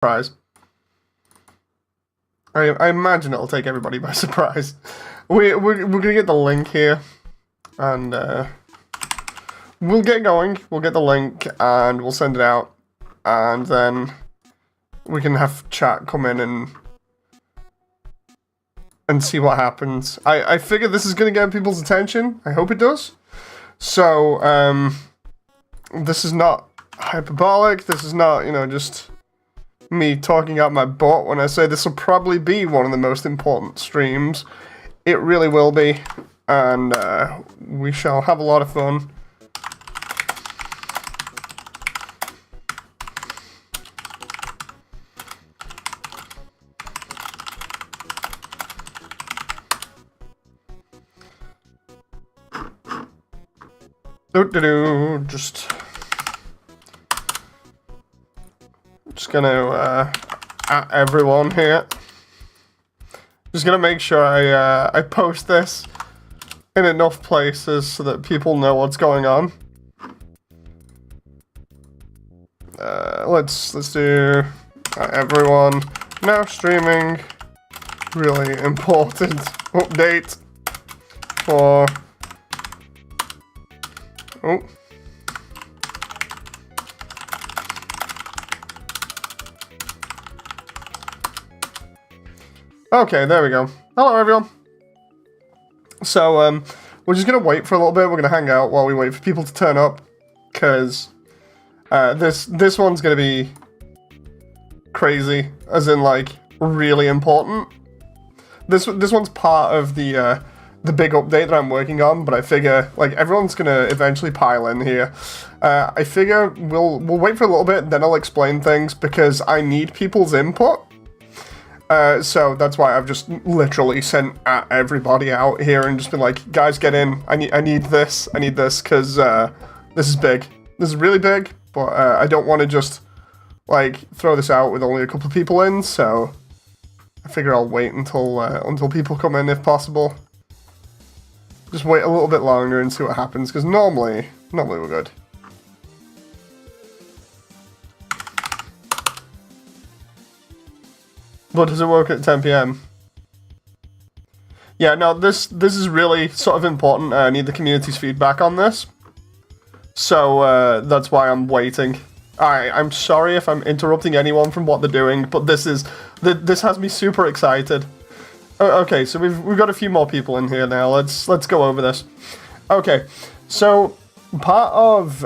Surprise. I imagine it'll take everybody by surprise. We're gonna get the link here, and we'll get going. We'll get the link, and we'll send it out, and then we can have chat come in and see what happens. I figure this is gonna get people's attention. I hope it does. So, this is not hyperbolic. This is not, you know, just me talking out my butt when I say this will probably be one of the most important streams. It really will be, and we shall have a lot of fun. Just gonna at everyone here. Just gonna make sure I post this in enough places so that people know what's going on. Let's do everyone now streaming. Really important update for. Oh. Okay, there we go. Hello, everyone. So, we're just gonna wait for a little bit. We're gonna hang out while we wait for people to turn up, because this one's gonna be crazy, as in like really important. This one's part of the big update that I'm working on, but I figure like everyone's gonna eventually pile in here. I figure we'll wait for a little bit, then I'll explain things because I need people's input. So that's why I've just literally sent everybody out here and just been like, guys, get in. I need this, because this is big. This is really big, but I don't want to just like throw this out with only a couple of people in. So I figure I'll wait until people come in if possible. Just wait a little bit longer and see what happens, because normally we're good. But does it work at 10 PM? Yeah, no, this is really sort of important. I need the community's feedback on this. So that's why I'm waiting. I'm sorry if I'm interrupting anyone from what they're doing, but this has me super excited. Okay, so we've got a few more people in here now. Let's go over this. Okay, so part of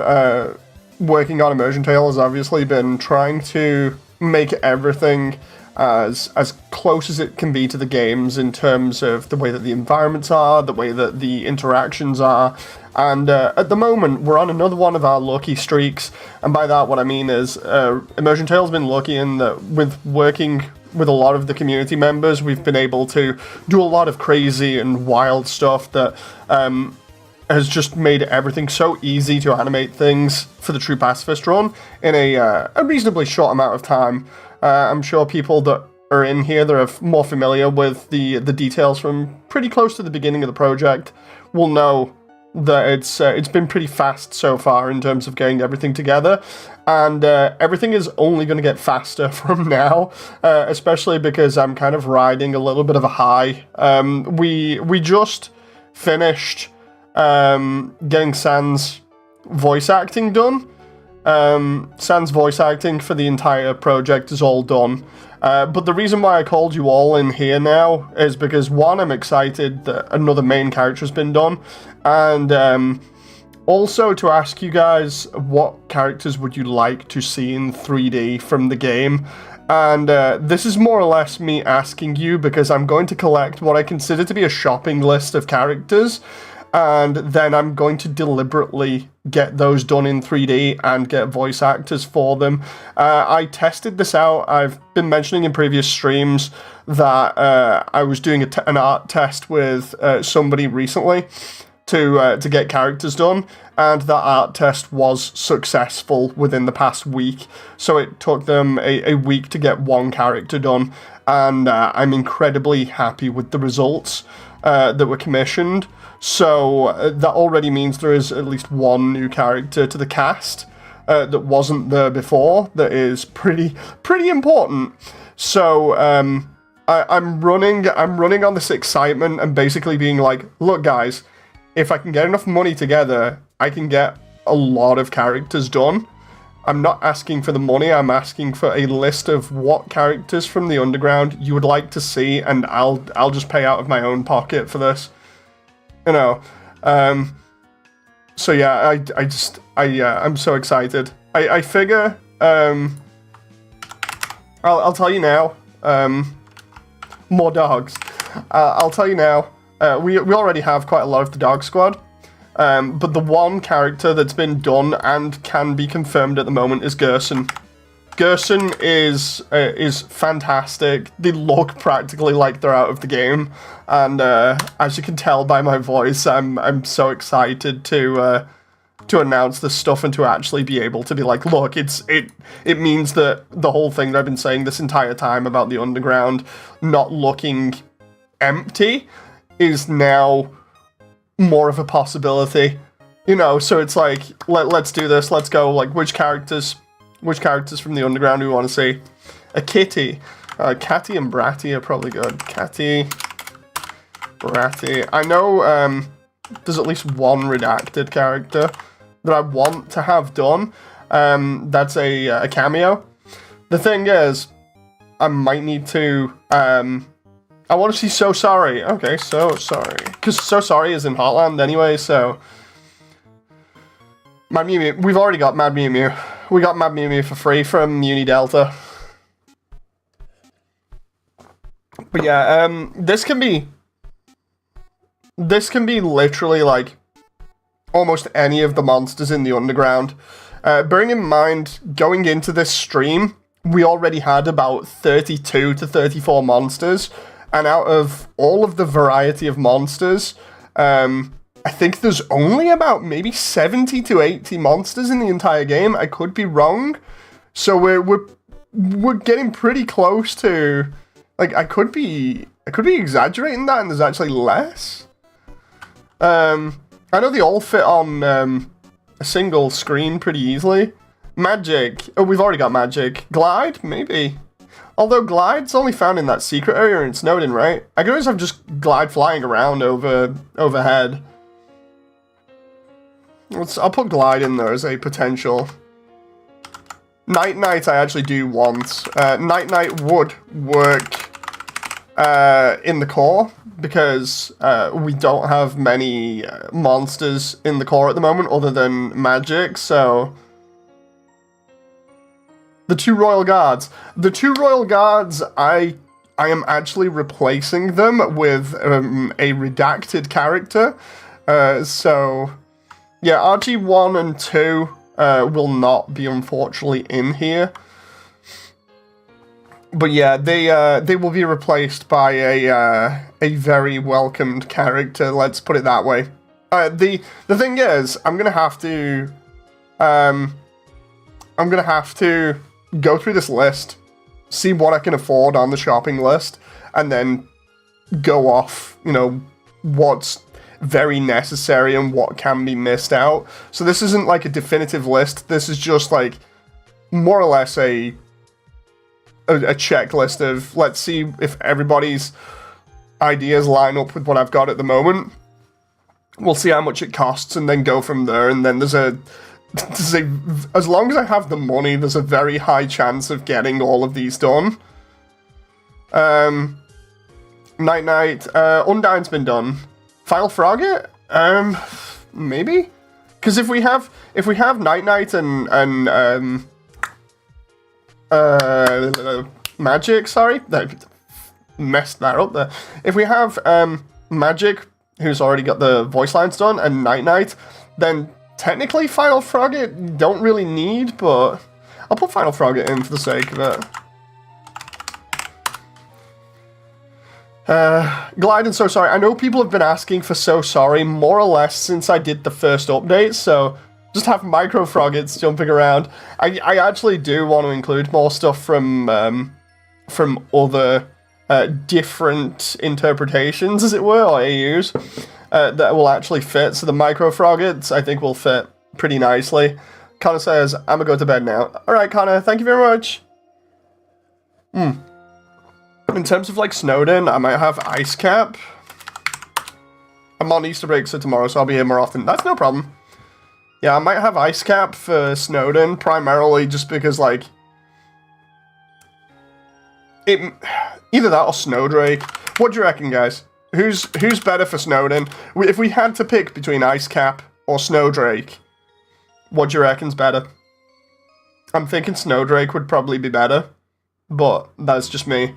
working on Immersiontale has obviously been trying to make everything as close as it can be to the games in terms of the way that the environments are, the way that the interactions are, and at the moment we're on another one of our lucky streaks, and by that what I mean is Immersiontale's been lucky in that with working with a lot of the community members, we've been able to do a lot of crazy and wild stuff that has just made everything so easy to animate things for the True Pacifist run in a reasonably short amount of time. I'm sure people that are in here that are more familiar with the details from pretty close to the beginning of the project will know that it's been pretty fast so far in terms of getting everything together, and everything is only going to get faster from now, especially because I'm kind of riding a little bit of a high. We just finished getting Sans voice acting done. Sans voice acting for the entire project is all done. But the reason why I called you all in here now is because, one, I'm excited that another main character has been done, and also to ask you guys what characters would you like to see in 3D from the game. And this is more or less me asking you because I'm going to collect what I consider to be a shopping list of characters, and then I'm going to deliberately get those done in 3D and get voice actors for them. I tested this out. I've been mentioning in previous streams that I was doing an art test with somebody recently to get characters done, and that art test was successful within the past week. So it took them a week to get one character done, and I'm incredibly happy with the results that were commissioned. So that already means there is at least one new character to the cast that wasn't there before that is pretty important. So I'm running on this excitement and basically being like, look guys, if I can get enough money together, I can get a lot of characters done. I'm not asking for the money, I'm asking for a list of what characters from the Underground you would like to see, and I'll just pay out of my own pocket for this. You know. So yeah, I'm so excited. I figure, I'll tell you now, more dogs. I'll tell you now, we already have quite a lot of the dog squad, but the one character that's been done and can be confirmed at the moment is Gerson. Gerson is fantastic. They look practically like they're out of the game, and as you can tell by my voice, I'm so excited to announce this stuff and to actually be able to be like, look, it means that the whole thing that I've been saying this entire time about the Underground not looking empty is now more of a possibility, you know. So it's like, let's do this. Let's go. Like, which characters from the Underground do we want to see? A Kitty. Catty and Bratty are probably good. Catty, Bratty. I know there's at least one redacted character that I want to have done. That's a cameo. The thing is, I might need to... I want to see So Sorry. Okay, So Sorry. Because So Sorry is in Heartland anyway, so... Mad Mew Mew. We've already got Mad Mew Mew. We got Mad Mew Mew for free from Uni Delta. But yeah, this can be literally like almost any of the monsters in the Underground. Bearing in mind, going into this stream, we already had about 32 to 34 monsters, and out of all of the variety of monsters, I think there's only about maybe 70 to 80 monsters in the entire game. I could be wrong. So we're getting pretty close to, like, I could be exaggerating that and there's actually less. I know they all fit on a single screen pretty easily. Magic. Oh, we've already got Magic. Glide? Maybe. Although Glide's only found in that secret area in Snowdin, right? I could always have just Glide flying around overhead. I'll put Glide in there as a potential. Night Knight I actually do want. Night Knight would work in the core, because we don't have many monsters in the core at the moment other than Magic, so... The two Royal Guards. The two Royal Guards, I am actually replacing them with a redacted character. So, yeah, RG1 and 2 will not be, unfortunately, in here. But yeah, they will be replaced by a very welcomed character, let's put it that way. The thing is, I'm gonna have to go through this list, see what I can afford on the shopping list, and then go off, you know, what's very necessary and what can be missed out. So this isn't like a definitive list, this is just like more or less a checklist of, let's see if everybody's ideas line up with what I've got at the moment. We'll see how much it costs and then go from there, and then there's as long as I have the money, there's a very high chance of getting all of these done. Night Knight, Undyne's been done. Final Frogget? Maybe? Because if we have Night Knight and Magic, sorry, I messed that up there. If we have Magic, who's already got the voice lines done, and Night Knight, then technically Final Frogget don't really need, but I'll put Final Frogget in for the sake of it. Glide and So Sorry. I know people have been asking for So Sorry more or less since I did the first update, so just have micro Froggets jumping around. I actually do want to include more stuff from other different interpretations, as it were, or AUs, that will actually fit. So the micro Froggets, I think, will fit pretty nicely. Connor says, I'm gonna go to bed now. Alright, Connor, thank you very much. In terms of, like, Snowden, I might have Ice Cap. I'm on Easter break, so tomorrow, so I'll be here more often. That's no problem. Yeah, I might have Ice Cap for Snowden, primarily just because, like... Either that or Snowdrake. What do you reckon, guys? Who's better for Snowden? If we had to pick between Ice Cap or Snowdrake, what do you reckon's better? I'm thinking Snowdrake would probably be better, but that's just me.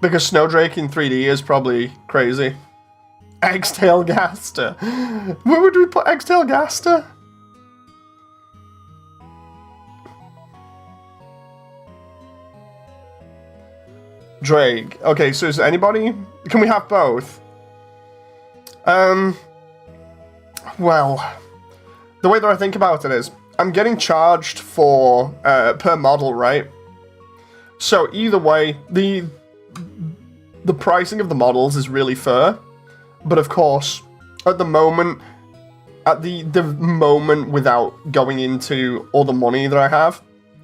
Because Snowdrake in 3D is probably crazy. X-Tail Gaster. Where would we put X-Tail Gaster? Drake. Okay, so is anybody... Can we have both? Well... The way that I think about it is, I'm getting charged for, per model, right? So either way, the pricing of the models is really fair. But of course, at the moment, without going into all the money that I have,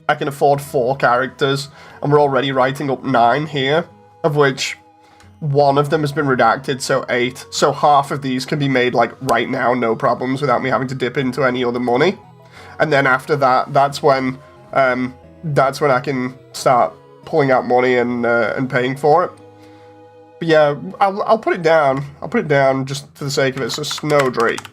I can afford 4 characters, and we're already writing up 9 here, of which 1 of them has been redacted, so 8. So half of these can be made, like, right now, no problems, without me having to dip into any other money. And then after that, that's when I can start pulling out money and paying for it. But yeah, I'll put it down. I'll put it down just for the sake of it. So Snowdrake.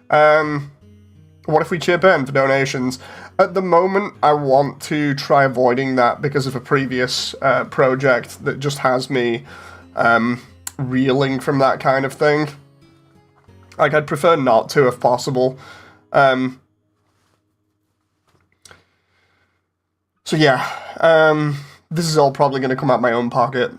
What if we chip in for donations? At the moment, I want to try avoiding that because of a previous project that just has me reeling from that kind of thing. Like, I'd prefer not to if possible. So yeah, this is all probably going to come out my own pocket.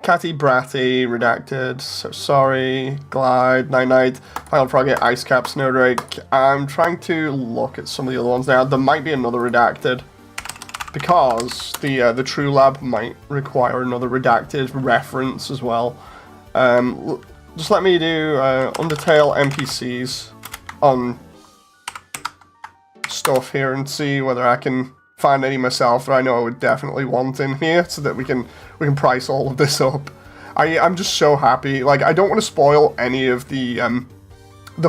Catty Bratty, redacted, so sorry, Glide, Night Night, Final Frogget, Ice Cap, Snowdrake. I'm trying to look at some of the other ones now. There might be another redacted, because the True Lab might require another redacted reference as well. Just let me do Undertale NPCs on stuff here and see whether I can find any myself that I know I would definitely want in here, so that we can price all of this up. I'm just so happy. Like, I don't want to spoil any of the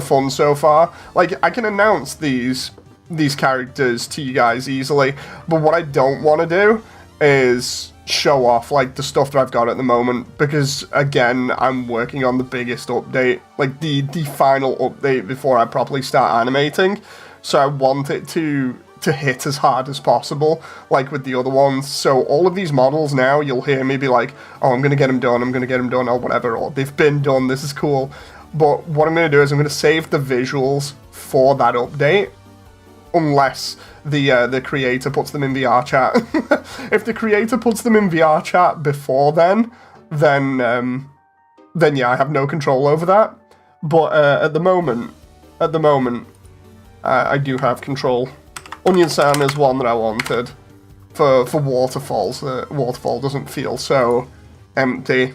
fun so far. Like, I can announce these characters to you guys easily, but what I don't want to do is show off, like, the stuff that I've got at the moment, because, again, I'm working on the biggest update, like, the final update before I properly start animating, so I want it to hit as hard as possible, like with the other ones. So all of these models now, you'll hear me be like, oh, I'm going to get them done, or whatever, or they've been done, this is cool. But what I'm going to do is I'm going to save the visuals for that update, unless the creator puts them in VR chat. If the creator puts them in VR chat before then yeah, I have no control over that. But at the moment, I do have control. Onion Sound is one that I wanted for waterfalls. Waterfall doesn't feel so empty.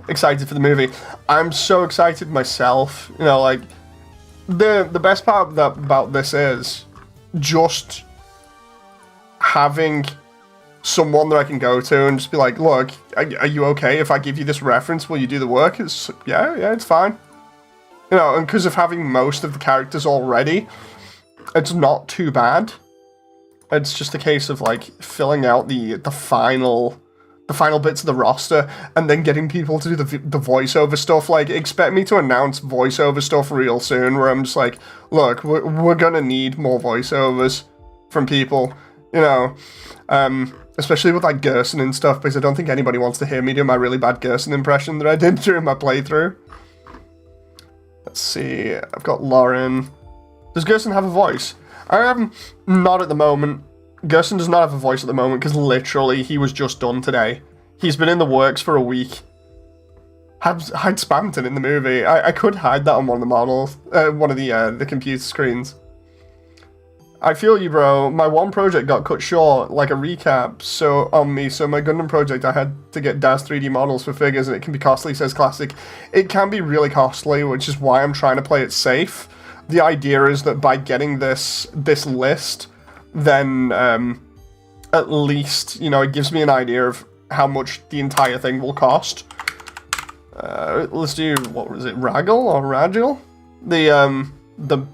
Excited for the movie. I'm so excited myself. You know, like, the best part about this is just having someone that I can go to and just be like, look, are you okay if I give you this reference? Will you do the work? Yeah, it's fine. You know, and because of having most of the characters already, it's not too bad. It's just a case of, like, filling out the final bits of the roster and then getting people to do the voiceover stuff. Like, expect me to announce voiceover stuff real soon, where I'm just like, look, we're gonna need more voiceovers from people, you know, especially with, like, Gerson and stuff, because I don't think anybody wants to hear me do my really bad Gerson impression that I did during my playthrough. Let's see, I've got Lauren. Does Gerson have a voice? Not at the moment. Gerson does not have a voice at the moment, because literally he was just done today. He's been in the works for a week. I'd spammed it in the movie. I could hide that on one of the models, one of the computer screens. I feel you, bro. My one project got cut short, like a recap, so on me. So my Gundam project, I had to get DAS 3D models for figures, and it can be costly, says Classic. It can be really costly, which is why I'm trying to play it safe. The idea is that by getting this list, then at least, you know, it gives me an idea of how much the entire thing will cost. Let's do, what was it, Raggle or Ragil? The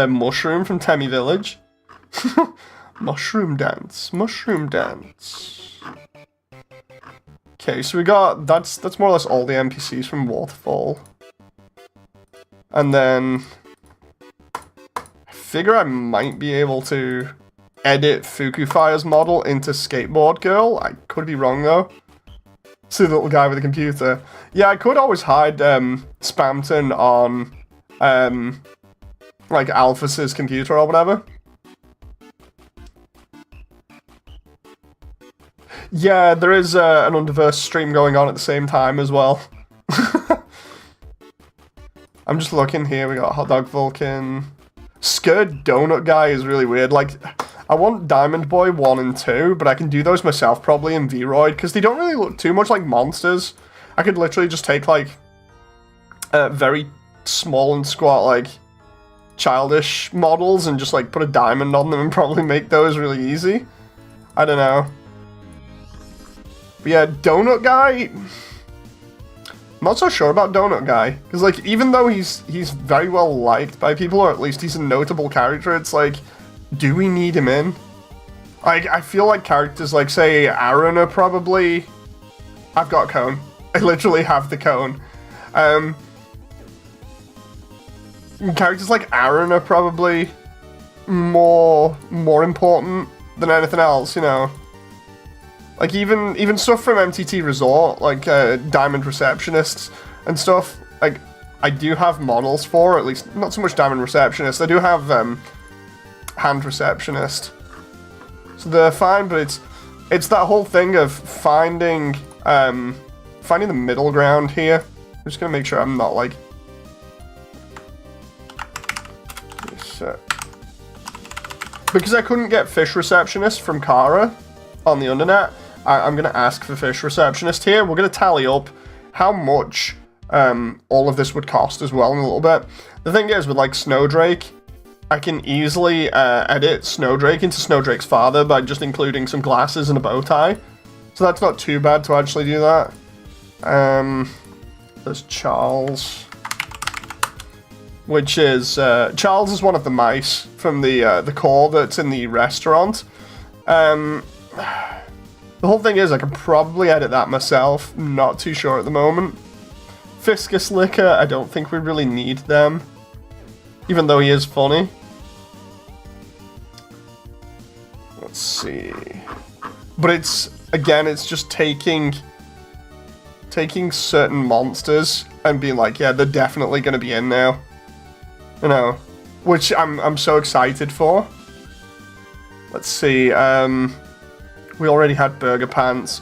mushroom from Temmie Village. Mushroom dance. Mushroom dance. Okay, so we got, that's more or less all the NPCs from Waterfall. And then I figure I might be able to edit Fukufire's model into Skateboard Girl. I could be wrong though. See the little guy with a computer. Yeah, I could always hide Spamton on like Alphys's computer or whatever. Yeah, there is an Underverse stream going on at the same time as well. I'm just looking here, we got Hot Dog Vulcan. Scared Donut Guy is really weird. Like, I want Diamond Boy 1 and 2, but I can do those myself probably in V-Roid, because they don't really look too much like monsters. I could literally just take, like, very small and squat, like, childish models and just, like, put a diamond on them and probably make those really easy. I don't know. But yeah, Donut Guy... I'm not so sure about Donut Guy, because, like, even though he's very well liked by people, or at least he's a notable character, it's like, do we need him in? Like, I feel like characters like, say, Aaron are probably... I've got Cone. I literally have the Cone. Characters like Aaron are probably more important than anything else, you know? Like, even stuff from MTT Resort, like, Diamond Receptionists and stuff, like, I do have models for, at least, not so much Diamond Receptionist, I do have, Hand Receptionist. So they're fine, but it's that whole thing of finding the middle ground here. I'm just gonna make sure I'm not, like... Because I couldn't get Fish Receptionist from Kara on the Undernet, I'm going to ask for Fish Receptionist here. We're going to tally up how much all of this would cost as well in a little bit. The thing is, with like Snowdrake, I can easily edit Snowdrake into Snowdrake's father by just including some glasses and a bow tie. So that's not too bad to actually do that. There's Charles. Which is, Charles is one of the mice from the core that's in the restaurant. The whole thing is, I can probably edit that myself, not too sure at the moment. Fiscus Liquor, I don't think we really need them. Even though he is funny. Let's see. But it's, again, it's just taking certain monsters and being like, yeah, they're definitely going to be in now. You know, which I'm so excited for. Let's see, we already had Burger Pants.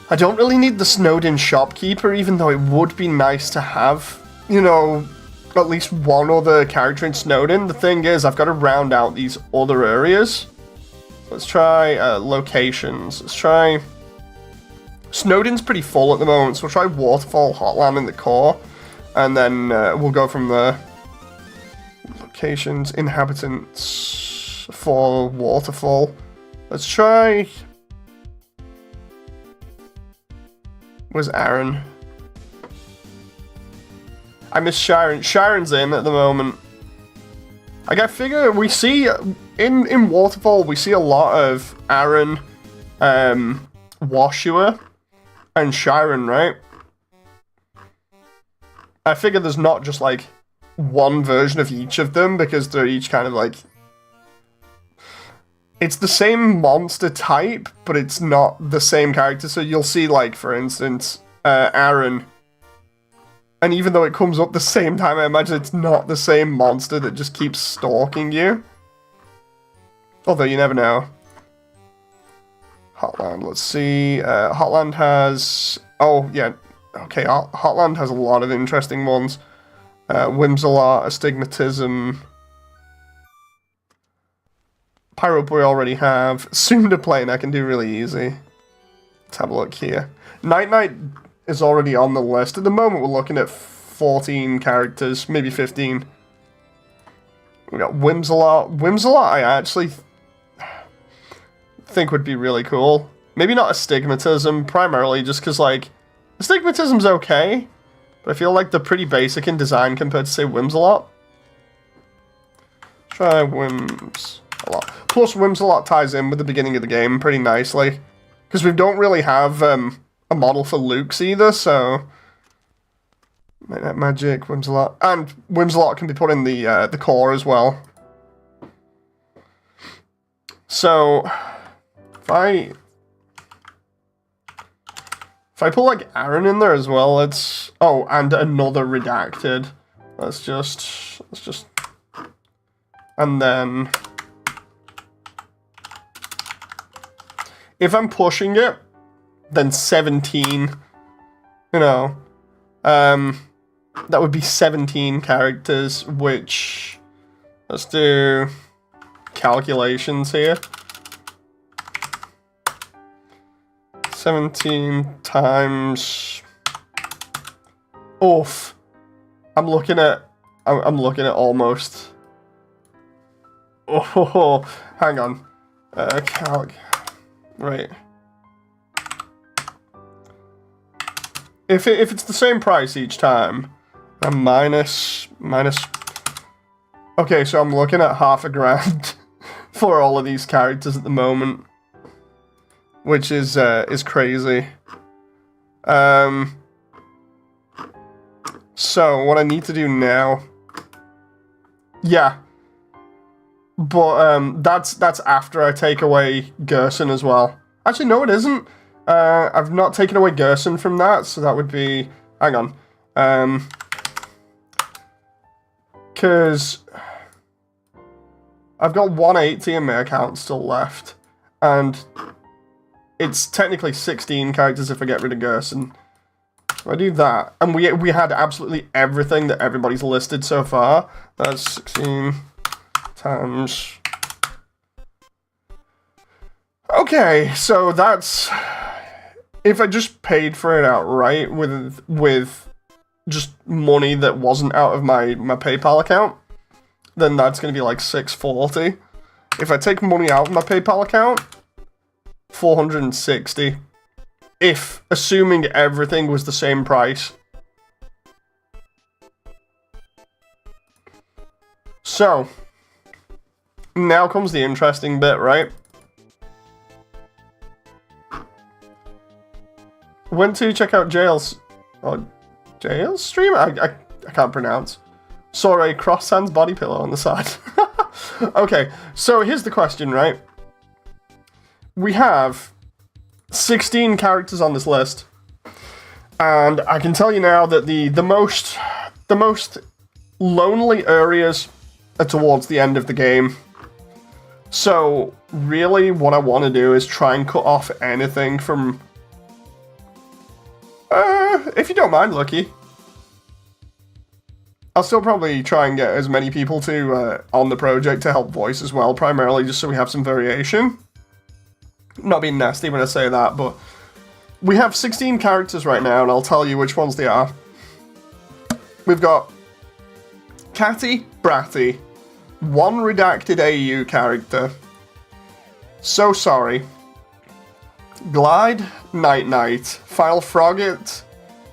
I don't really need the Snowden Shopkeeper, even though it would be nice to have, you know, at least one other character in Snowden. The thing is, I've got to round out these other areas. Let's try locations. Let's try... Snowden's pretty full at the moment, so we'll try Waterfall Hotland in the core, and then we'll go from there. Locations, inhabitants for Waterfall. Let's try... Where's Aaron? I miss Sharon. Sharon's in at the moment. Like, I figure we see... In Waterfall, we see a lot of Aaron, Washua, and Sharon, right? I figure there's not just, like, one version of each of them, because they're each kind of, like... It's the same monster type, but it's not the same character. So you'll see, like, for instance, Aaron. And even though it comes up the same time, I imagine it's not the same monster that just keeps stalking you. Although you never know. Hotland, let's see. Hotland has... Oh, yeah. Okay, Hotland has a lot of interesting ones. Whimsalot, Astigmatism... Pyrope we already have. Soon to plane I can do really easy. Let's have a look here. Night Knight is already on the list. At the moment we're looking at 14 characters, maybe 15. We got Whimsalot. Whimsalot I actually think would be really cool. Maybe not Astigmatism, primarily just because, like, Astigmatism's okay, but I feel like they're pretty basic in design compared to, say, Whimsalot. Try Whimsalot. Plus, Whimsalot ties in with the beginning of the game pretty nicely, because we don't really have a model for Luke's either, so... Magic, Whimsalot. And Whimsalot can be put in the core as well. So, if I put, like, Aaron in there as well, it's... Oh, and another redacted. Let's just... And then... If I'm pushing it, then 17, you know, that would be 17 characters, which, let's do calculations here. 17 times, oof, I'm looking at almost, oh, hang on, right. If it's the same price each time, I'm minus, okay, so I'm looking at $500 for all of these characters at the moment, which is crazy. So what I need to do now, yeah, but that's after I take away Gerson as well. Actually, no, it isn't. I've not taken away Gerson from that, so that would be... Hang on. Because I've got 180 in my account still left, and it's technically 16 characters if I get rid of Gerson. So I do that, and we had absolutely everything that everybody's listed so far. That's 16 times... Okay, so that's... If I just paid for it outright with just money that wasn't out of my PayPal account, then that's going to be like $640. If I take money out of my PayPal account, $460. If, assuming everything was the same price. So, now comes the interesting bit, right? Went to check out Jail's stream? I can't pronounce. Sorry, cross sans body pillow on the side. Okay, so here's the question, right? We have 16 characters on this list, and I can tell you now that the most lonely areas are towards the end of the game. So really, what I want to do is try and cut off anything from. If you don't mind, Lucky. I'll still probably try and get as many people to on the project to help voice as well, primarily just so we have some variation. Not being nasty when I say that, but we have 16 characters right now, and I'll tell you which ones they are. We've got Catty, Bratty, one redacted AU character, So Sorry, Glide, Night Knight, File Frogget,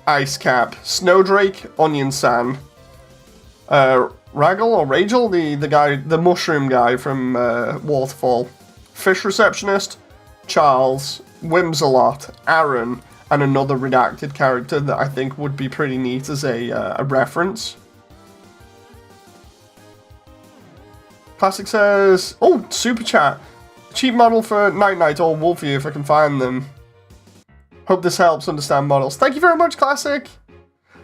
Ice Cap, Snowdrake, Onion San, Raggle or Ragel, the guy, the mushroom guy from Waterfall, Fish Receptionist, Charles, Whimsalot, Aaron, and another redacted character that I think would be pretty neat as a reference. Classic says, oh, Super Chat. Cheap model for Night Knight or Wolfie if I can find them. Hope this helps understand models. Thank you very much, Classic.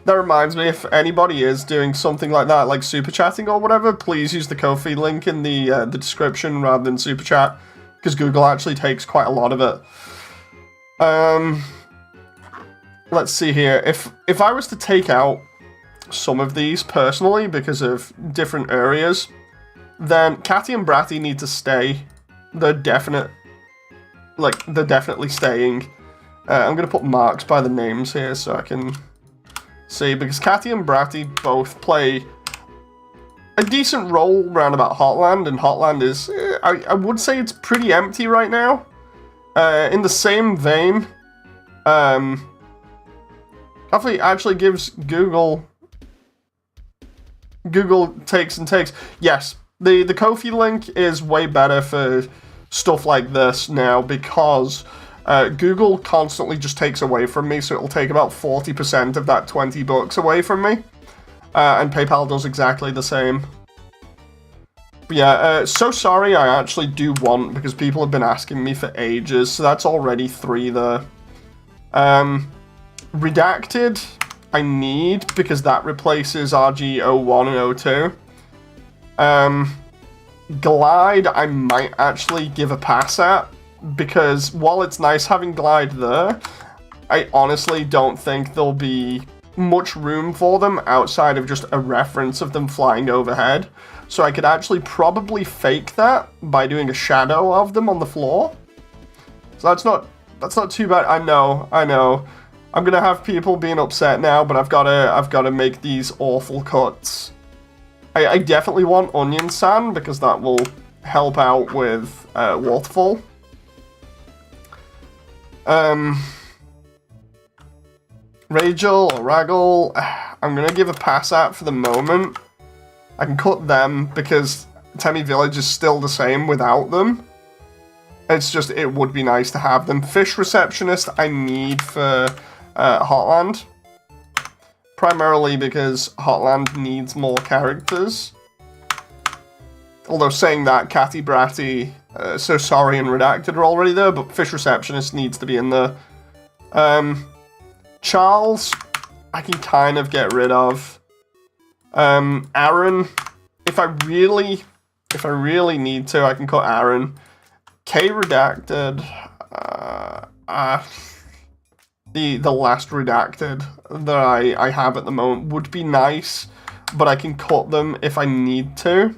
That reminds me, if anybody is doing something like that, like super chatting or whatever, please use the Ko-fi link in the description rather than super chat, because Google actually takes quite a lot of it. Let's see here. If I was to take out some of these personally because of different areas, then Catty and Bratty need to stay they're definitely staying. I'm gonna put marks by the names here so I can see, because Catty and Bratty both play a decent role around about Hotland, and Hotland is, I would say it's pretty empty right now. In the same vein, Coffee actually gives Google takes and takes. Yes, the Ko-fi link is way better for stuff like this now, because Google constantly just takes away from me, so it'll take about 40% of that $20 away from me. And PayPal does exactly the same. But yeah, so sorry I actually do want, because people have been asking me for ages, so that's already 3 there. Redacted, I need, because that replaces RG01 and 02. Glide, I might actually give a pass at, because while it's nice having Glide there, I honestly don't think there'll be much room for them outside of just a reference of them flying overhead. So I could actually probably fake that by doing a shadow of them on the floor. So that's not too bad. I know. I'm gonna have people being upset now, but I've gotta make these awful cuts. I definitely want onion sand, because that will help out with waterfall. Rachel or Raggle, I'm gonna give a pass at for the moment. I can cut them because Temmie Village is still the same without them. It's just, it would be nice to have them. Fish Receptionist I need for Hotland. Primarily because Hotland needs more characters. Although saying that, Catty, Bratty, So Sorry and Redacted are already there, but Fish Receptionist needs to be in there. Charles, I can kind of get rid of. Aaron, if I really need to, I can cut Aaron. K Redacted, the last Redacted that I have at the moment would be nice, but I can cut them if I need to.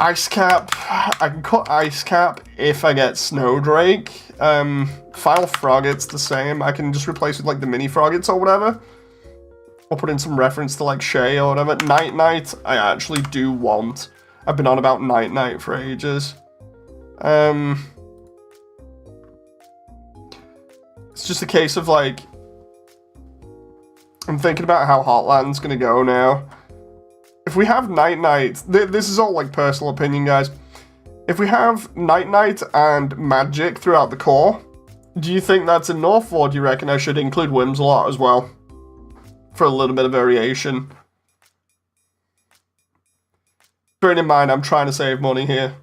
Ice Cap, I can cut Ice Cap if I get Snowdrake. Final Froggit's the same. I can just replace with like the mini Froggits or whatever. Or put in some reference to like Shay or whatever. Night Night, I actually do want. I've been on about Night Night for ages. It's just a case of like, I'm thinking about how Hotland's gonna go now. If we have Night Night, this is all like personal opinion, guys. If we have Night Night and Magic throughout the core, do you think that's enough, or do you reckon I should include Whimsalot as well? For a little bit of variation. Bearing in mind, I'm trying to save money here.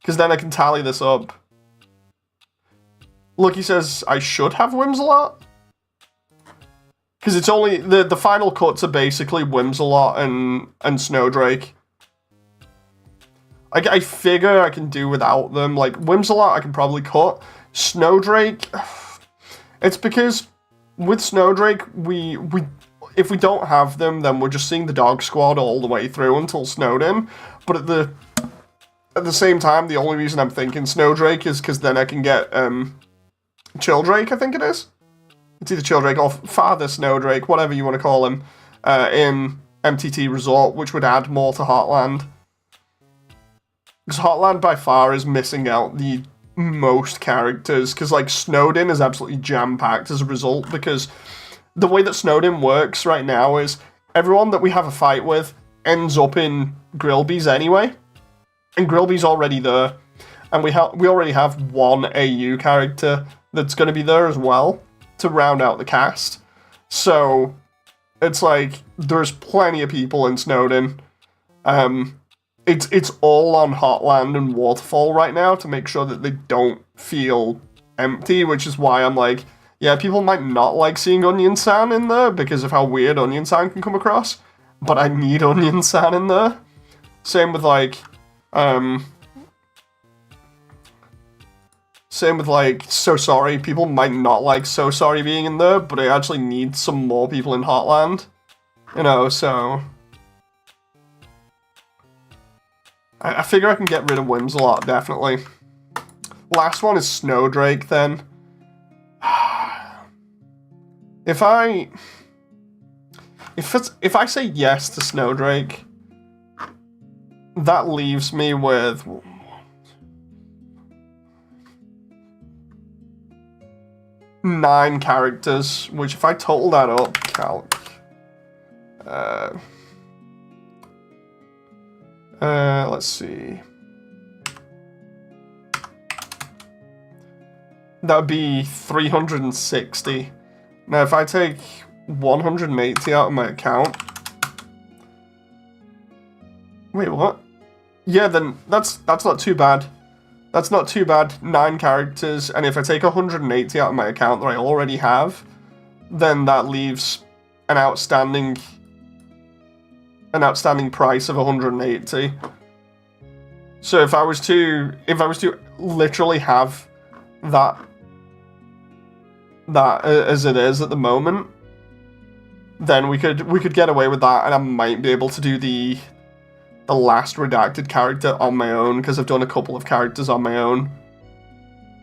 Because then I can tally this up. Look, he says I should have Whimsalot. Because it's only, the final cuts are basically Whimsalot and Snowdrake. I figure I can do without them. Like, Whimsalot I can probably cut. Snowdrake, it's because with Snowdrake, if we don't have them, then we're just seeing the Dog Squad all the way through until Snowdin. But at the same time, the only reason I'm thinking Snowdrake is because then I can get Chilldrake, I think it is. It's either Chilldrake or Father Snowdrake, whatever you want to call him, in MTT Resort, which would add more to Heartland. Because Heartland by far is missing out the most characters, because like Snowdin is absolutely jam-packed as a result, because the way that Snowdin works right now is everyone that we have a fight with ends up in Grillby's anyway, and Grillby's already there, and we already have one AU character that's going to be there as well to round out the cast. So it's like there's plenty of people in Snowdin. It's all on Hotland and Waterfall right now to make sure that they don't feel empty, which is why I'm like, yeah, people might not like seeing Onion San in there because of how weird Onion San can come across, but I need Onion San in there. Same with like, So Sorry. People might not like So Sorry being in there, but I actually need some more people in Heartland. You know, so I figure I can get rid of Whims a lot, definitely. Last one is Snowdrake, then. If I say yes to Snowdrake, that leaves me with 9 characters, which if I total that up, calc. Let's see. That would be 360. Now, if I take 180 out of my account... Wait, what? Yeah, then that's not too bad. That's not too bad. 9 characters, and if I take 180 out of my account that I already have, then that leaves an outstanding price of 180. So if I was to literally have that as it is at the moment, then we could get away with that, and I might be able to do the last redacted character on my own, because I've done a couple of characters on my own.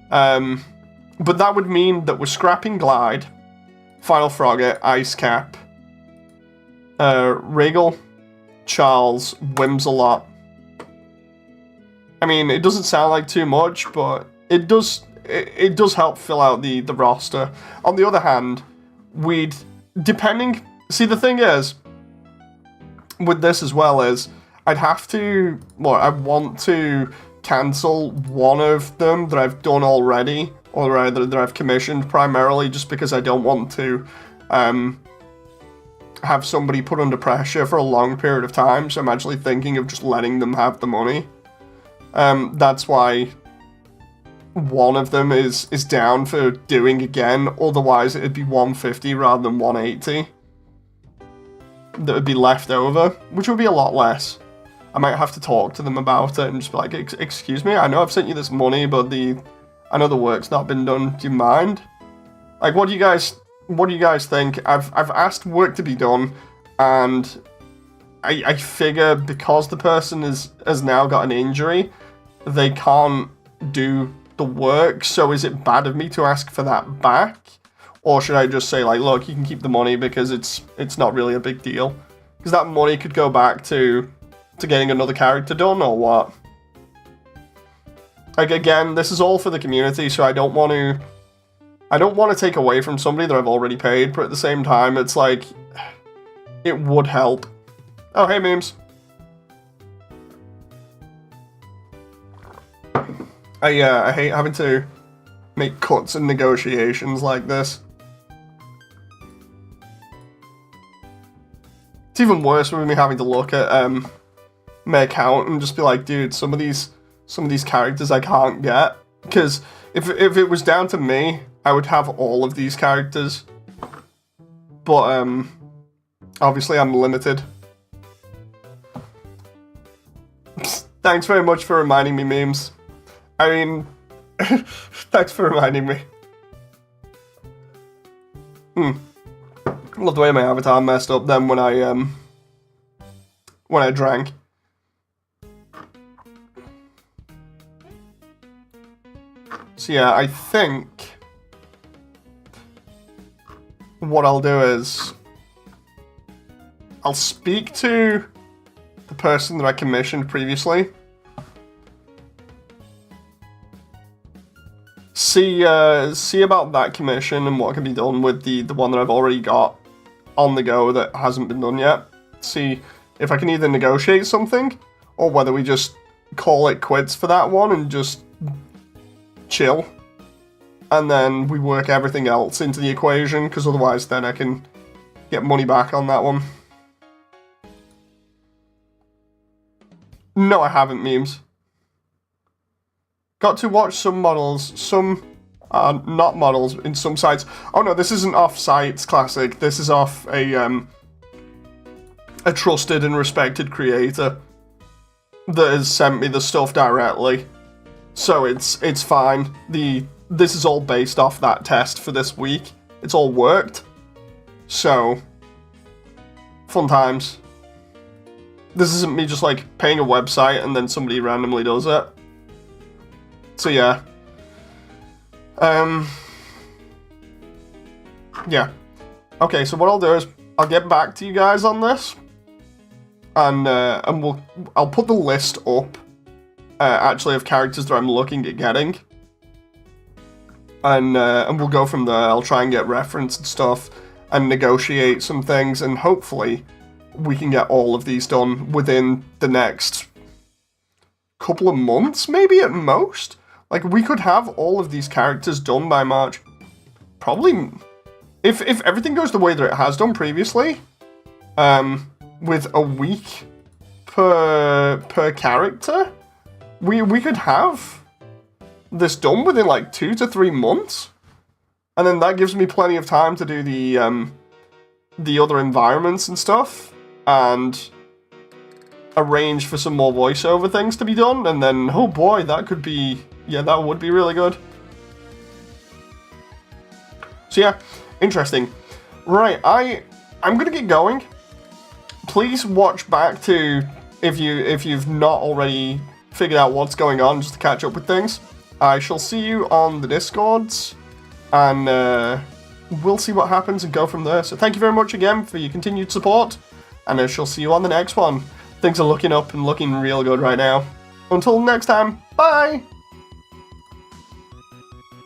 But that would mean that we're scrapping Glide, Final Frogger, Ice Cap, Regal, Charles, Whims a lot. I mean, it doesn't sound like too much, but it does help fill out the roster. On the other hand, see, the thing is, with this as well is, I want to cancel one of them that I've done already, or rather that I've commissioned primarily, just because I don't want to have somebody put under pressure for a long period of time, so I'm actually thinking of just letting them have the money. That's why one of them is down for doing again, otherwise it'd be 150 rather than 180 that would be left over, which would be a lot less. I might have to talk to them about it and just be like, excuse me, I know I've sent you this money, but I know the work's not been done, do you mind? Like, what do you guys think? I've asked work to be done, and I figure because the person has now got an injury, they can't do the work, so is it bad of me to ask for that back? Or should I just say, like, look, you can keep the money because it's not really a big deal? Because that money could go back to getting another character done, or what? Like, again, this is all for the community, so I don't want to take away from somebody that I've already paid, but at the same time, it's like, it would help. Oh, hey, memes. I hate having to make cuts and negotiations like this. It's even worse with me having to look at my account and just be like, dude, some of these characters I can't get, because if it was down to me, I would have all of these characters, but obviously I'm limited. Thanks very much for reminding me, memes. I mean, thanks for reminding me. Love the way my avatar messed up then when I drank. So yeah, I think what I'll do is I'll speak to the person that I commissioned previously. See about that commission and what can be done with the one that I've already got on the go that hasn't been done yet. See if I can either negotiate something, or whether we just call it quits for that one and just chill. And then we work everything else into the equation, because otherwise then I can get money back on that one. No, I haven't, memes. Got to watch some models, some not models in some sites. Oh no, this isn't off Sites Classic. This is off a trusted and respected creator that has sent me the stuff directly. So it's fine. This is all based off that test for this week. It's all worked. So, fun times. This isn't me just like paying a website and then somebody randomly does it. So yeah. Yeah. Okay, so what I'll do is I'll get back to you guys on this, and I'll put the list up actually of characters that I'm looking at getting, and we'll go from there. I'll try and get reference and stuff and negotiate some things, and hopefully we can get all of these done within the next couple of months, maybe at most. Like, we could have all of these characters done by March. Probably, if everything goes the way that it has done previously, with a week per character, we could have this done within like 2 to 3 months. And then that gives me plenty of time to do the other environments and stuff, and arrange for some more voiceover things to be done, and then, oh boy, that could be, yeah, that would be really good. So yeah, interesting. Right, I'm gonna get going. Please watch back to, if you've not already figured out what's going on, just to catch up with things. I shall see you on the Discords, and we'll see what happens and go from there. So thank you very much again for your continued support, and I shall see you on the next one. Things are looking up and looking real good right now. Until next time, bye!